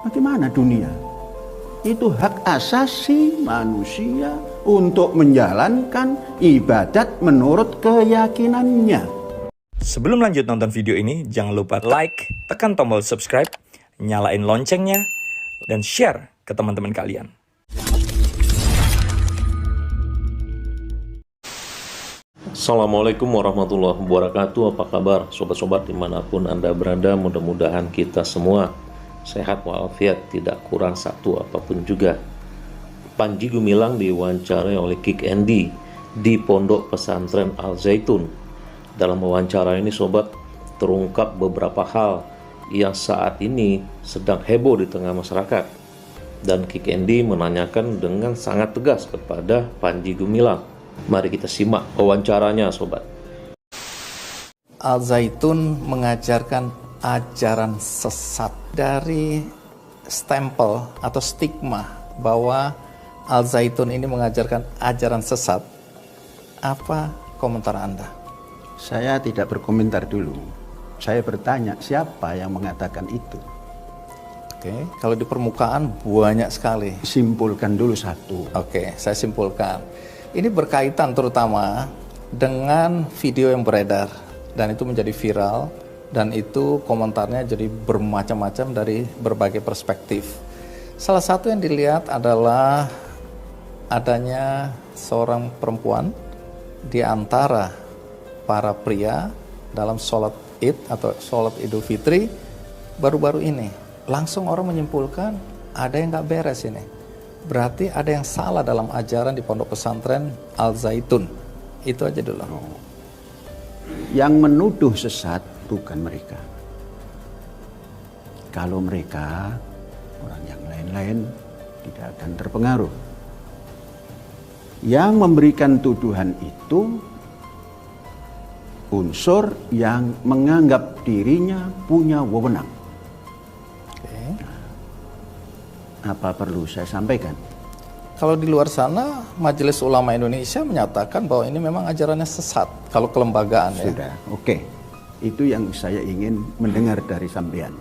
Bagaimana dunia? Itu hak asasi manusia untuk menjalankan ibadat menurut keyakinannya. Sebelum lanjut nonton video ini, jangan lupa like, tekan tombol subscribe, nyalain loncengnya, dan share ke teman-teman kalian. Assalamualaikum warahmatullahi wabarakatuh. Apa kabar sobat-sobat dimanapun Anda berada? Mudah-mudahan kita semua sehat walafiat, tidak kurang satu apapun juga. Panji Gumilang diwawancarai oleh Kick Andy di Pondok Pesantren Al Zaitun. Dalam wawancara ini sobat, terungkap beberapa hal yang saat ini sedang heboh di tengah masyarakat. Dan Kick Andy menanyakan dengan sangat tegas kepada Panji Gumilang. Mari kita simak wawancaranya sobat. Al Zaitun mengajarkan ajaran sesat. Dari stempel atau stigma bahwa Al Zaitun ini mengajarkan ajaran sesat, apa komentar Anda? Saya tidak berkomentar dulu. Saya bertanya siapa yang mengatakan itu. Oke, kalau di permukaan banyak sekali. Simpulkan dulu satu. Oke, saya simpulkan. Ini berkaitan terutama dengan video yang beredar dan itu menjadi viral. Dan itu komentarnya jadi bermacam-macam dari berbagai perspektif. Salah satu yang dilihat adalah adanya seorang perempuan di antara para pria dalam sholat Id atau sholat Idul Fitri baru-baru ini. Langsung orang menyimpulkan ada yang gak beres ini. Berarti ada yang salah dalam ajaran di Pondok Pesantren Al Zaitun. Itu aja dulu. Yang menuduh sesat bukan mereka. Kalau mereka, orang yang lain-lain tidak akan terpengaruh. Yang memberikan tuduhan itu unsur yang menganggap dirinya punya wewenang. Apa perlu saya sampaikan? Kalau di luar sana, Majelis Ulama Indonesia menyatakan bahwa ini memang ajarannya sesat. Kalau kelembagaan sudah, ya. Oke. Itu yang saya ingin mendengar dari sampean.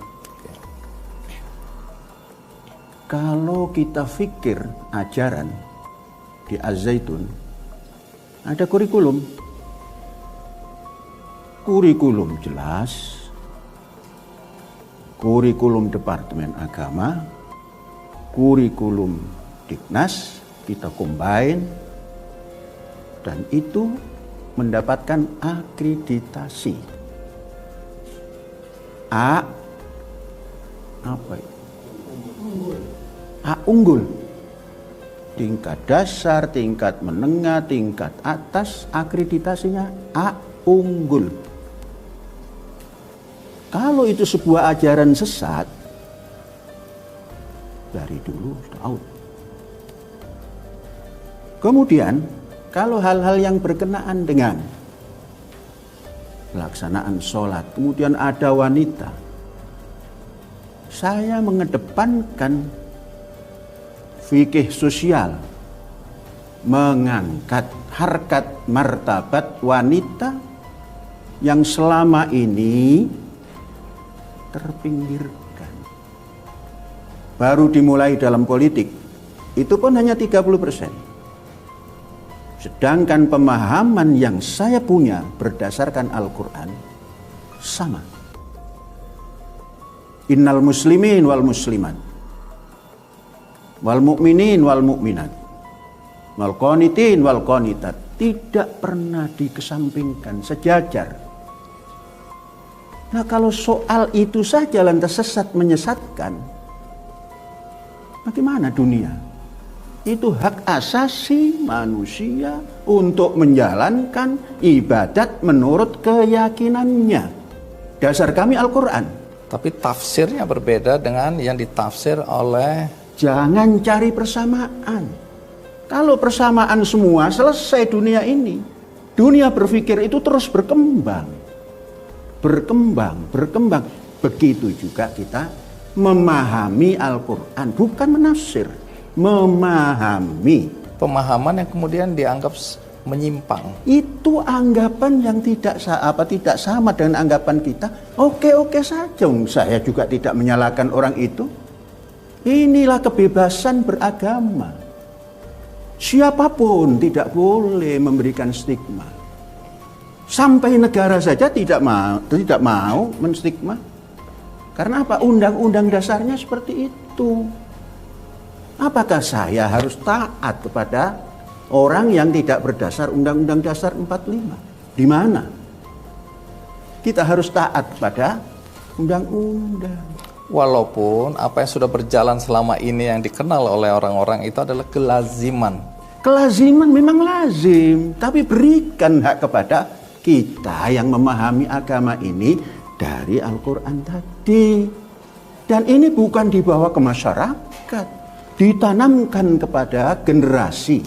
Kalau kita fikir ajaran di Az-Zaitun, ada kurikulum. Kurikulum jelas, kurikulum Departemen Agama, kurikulum Diknas, kita combine, dan itu mendapatkan akreditasi. A unggul. Tingkat dasar, tingkat menengah, tingkat atas, akreditasinya A unggul. Kalau itu sebuah ajaran sesat, dari dulu tahu. Kemudian, kalau hal-hal yang berkenaan dengan pelaksanaan sholat, kemudian ada wanita, saya mengedepankan fikih sosial, mengangkat harkat martabat wanita yang selama ini terpinggirkan. Baru dimulai dalam politik, itu pun hanya 30%. Sedangkan pemahaman yang saya punya berdasarkan Al-Quran sama. Innal muslimin wal muslimat wal mu'minin wal mu'minat wal qanitin wal qanitat tidak pernah dikesampingkan, sejajar. Nah, kalau soal itu saja lantas sesat menyesatkan, bagaimana dunia? Itu hak asasi manusia untuk menjalankan ibadat menurut keyakinannya. Dasar kami Al-Quran. Tapi tafsirnya berbeda dengan yang ditafsir oleh... Jangan cari persamaan. Kalau persamaan semua, selesai dunia ini. Dunia berpikir itu terus berkembang. Berkembang. Begitu juga kita memahami Al-Quran, bukan menafsir. Memahami. Pemahaman yang kemudian dianggap menyimpang. Itu anggapan yang tidak sama dengan anggapan kita. Oke saja. Saya juga tidak menyalahkan orang itu. Inilah kebebasan beragama. Siapapun tidak boleh memberikan stigma. Sampai negara saja tidak mau menstigma. Karena apa? Undang-undang dasarnya seperti itu. Apakah saya harus taat kepada orang yang tidak berdasar Undang-Undang Dasar 45? Di mana kita harus taat kepada undang-undang? Walaupun apa yang sudah berjalan selama ini yang dikenal oleh orang-orang itu adalah kelaziman. Kelaziman memang lazim, tapi berikan hak kepada kita yang memahami agama ini dari Al-Quran tadi. Dan ini bukan dibawa ke masyarakat, ditanamkan kepada generasi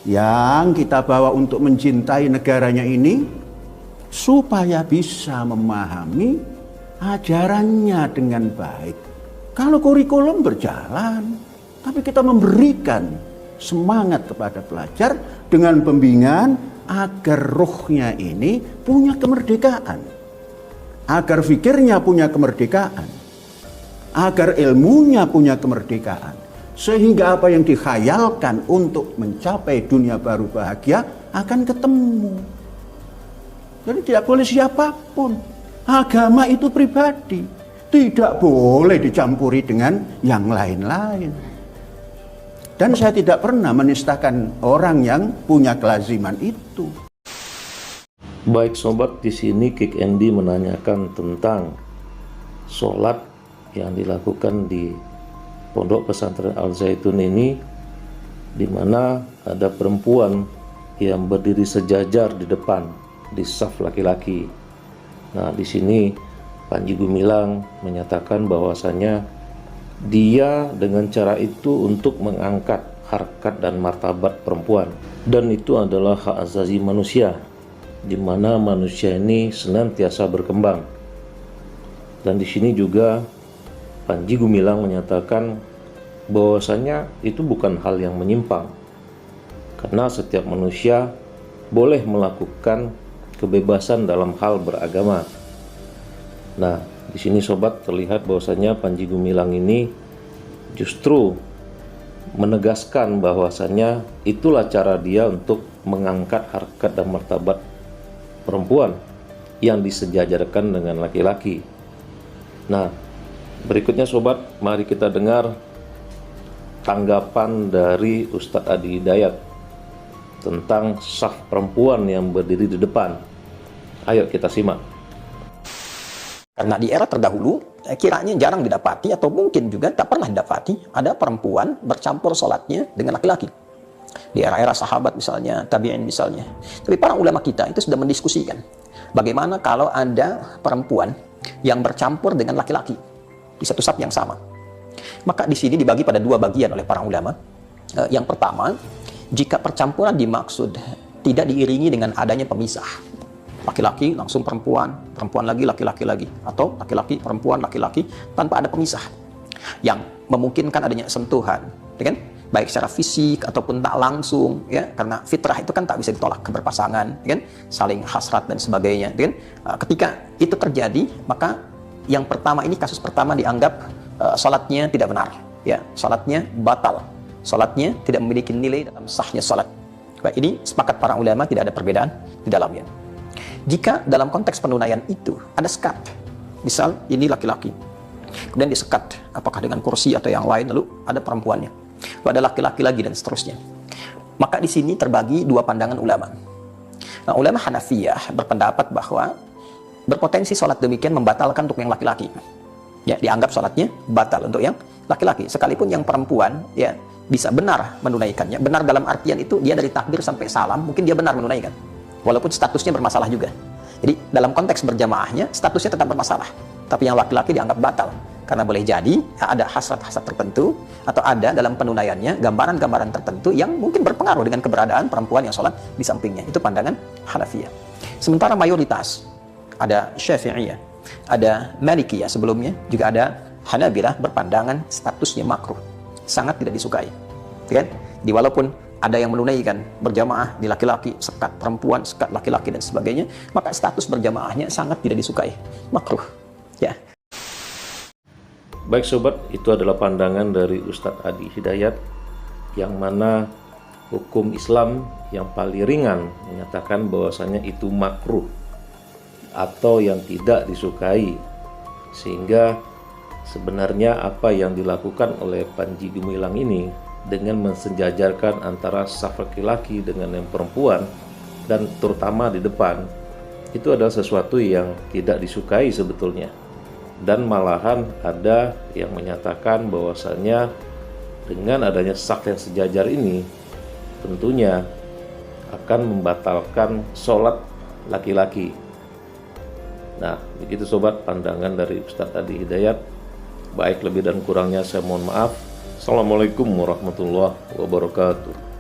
yang kita bawa untuk mencintai negaranya ini, supaya bisa memahami ajarannya dengan baik. Kalau kurikulum berjalan, tapi kita memberikan semangat kepada pelajar dengan pembinaan agar ruhnya ini punya kemerdekaan, agar fikirnya punya kemerdekaan, agar ilmunya punya kemerdekaan, sehingga apa yang dikhayalkan untuk mencapai dunia baru bahagia akan ketemu. Jadi tidak boleh siapapun. Agama itu pribadi, tidak boleh dicampuri dengan yang lain-lain. Dan saya tidak pernah menistakan orang yang punya kelaziman itu. Baik sobat, di sini Kick Andy menanyakan tentang sholat yang dilakukan di Pondok Pesantren Al Zaitun ini, di mana ada perempuan yang berdiri sejajar di depan di saf laki-laki. Nah, di sini Panji Gumilang menyatakan bahwasanya dia dengan cara itu untuk mengangkat harkat dan martabat perempuan, dan itu adalah hak asasi manusia, di mana manusia ini senantiasa berkembang. Dan di sini juga Panji Gumilang menyatakan bahwasanya itu bukan hal yang menyimpang, karena setiap manusia boleh melakukan kebebasan dalam hal beragama. Nah, di sini sobat terlihat bahwasanya Panji Gumilang ini justru menegaskan bahwasanya itulah cara dia untuk mengangkat harkat dan martabat perempuan yang disejajarkan dengan laki-laki. Nah, berikutnya sobat, mari kita dengar tanggapan dari Ustadz Adi Hidayat tentang saf perempuan yang berdiri di depan. Ayo kita simak. Karena di era terdahulu kiranya jarang didapati, atau mungkin juga tak pernah didapati ada perempuan bercampur sholatnya dengan laki-laki. Di era-era sahabat misalnya, tabi'in misalnya. Tapi para ulama kita itu sudah mendiskusikan bagaimana kalau ada perempuan yang bercampur dengan laki-laki di satu saf yang sama. Maka di sini dibagi pada dua bagian oleh para ulama. Yang pertama, jika percampuran dimaksud tidak diiringi dengan adanya pemisah, laki-laki langsung perempuan, perempuan lagi laki-laki lagi, atau laki-laki perempuan laki-laki tanpa ada pemisah, yang memungkinkan adanya sentuhan, ya kan? Baik secara fisik ataupun tak langsung, ya, karena fitrah itu kan tak bisa ditolak, keberpasangan, ya kan? Saling hasrat dan sebagainya, ya kan? Ketika itu terjadi, maka yang pertama ini, kasus pertama dianggap salatnya tidak benar, ya, salatnya batal, salatnya tidak memiliki nilai dalam sahnya salat. Baik, ini sepakat para ulama, tidak ada perbedaan di dalamnya. Jika dalam konteks penunaian itu ada sekat, misal ini laki-laki, kemudian disekat apakah dengan kursi atau yang lain, lalu ada perempuannya, lalu ada laki-laki lagi dan seterusnya, maka di sini terbagi dua pandangan ulama. Nah, ulama Hanafiyah berpendapat bahwa berpotensi sholat demikian membatalkan untuk yang laki-laki, ya, dianggap sholatnya batal untuk yang laki-laki, sekalipun yang perempuan, ya, bisa benar menunaikannya. Benar dalam artian itu dia dari takbir sampai salam mungkin dia benar menunaikan, walaupun statusnya bermasalah juga. Jadi dalam konteks berjamaahnya statusnya tetap bermasalah, tapi yang laki-laki dianggap batal karena boleh jadi ada hasrat-hasrat tertentu atau ada dalam penunaiannya gambaran-gambaran tertentu yang mungkin berpengaruh dengan keberadaan perempuan yang sholat di sampingnya. Itu pandangan Hanafiyah. Sementara mayoritas, ada Syafi'iyah, ada Malikiyah, sebelumnya juga ada Hanabilah, berpandangan statusnya makruh, sangat tidak disukai, kan? Walaupun ada yang menunaikan berjamaah di laki-laki, sekat perempuan, sekat laki-laki dan sebagainya, maka status berjamaahnya sangat tidak disukai, makruh, ya. Baik sobat, itu adalah pandangan dari Ustadz Adi Hidayat, yang mana hukum Islam yang paling ringan menyatakan bahwasanya itu makruh atau yang tidak disukai. Sehingga sebenarnya apa yang dilakukan oleh Panji Gumilang ini dengan mensejajarkan antara saf laki-laki dengan yang perempuan, dan terutama di depan, itu adalah sesuatu yang tidak disukai sebetulnya. Dan malahan ada yang menyatakan bahwasanya dengan adanya saf yang sejajar ini tentunya akan membatalkan sholat laki-laki. Nah, begitu sobat pandangan dari Ustadz Adi Hidayat. Baik lebih dan kurangnya saya mohon maaf. Assalamualaikum warahmatullahi wabarakatuh.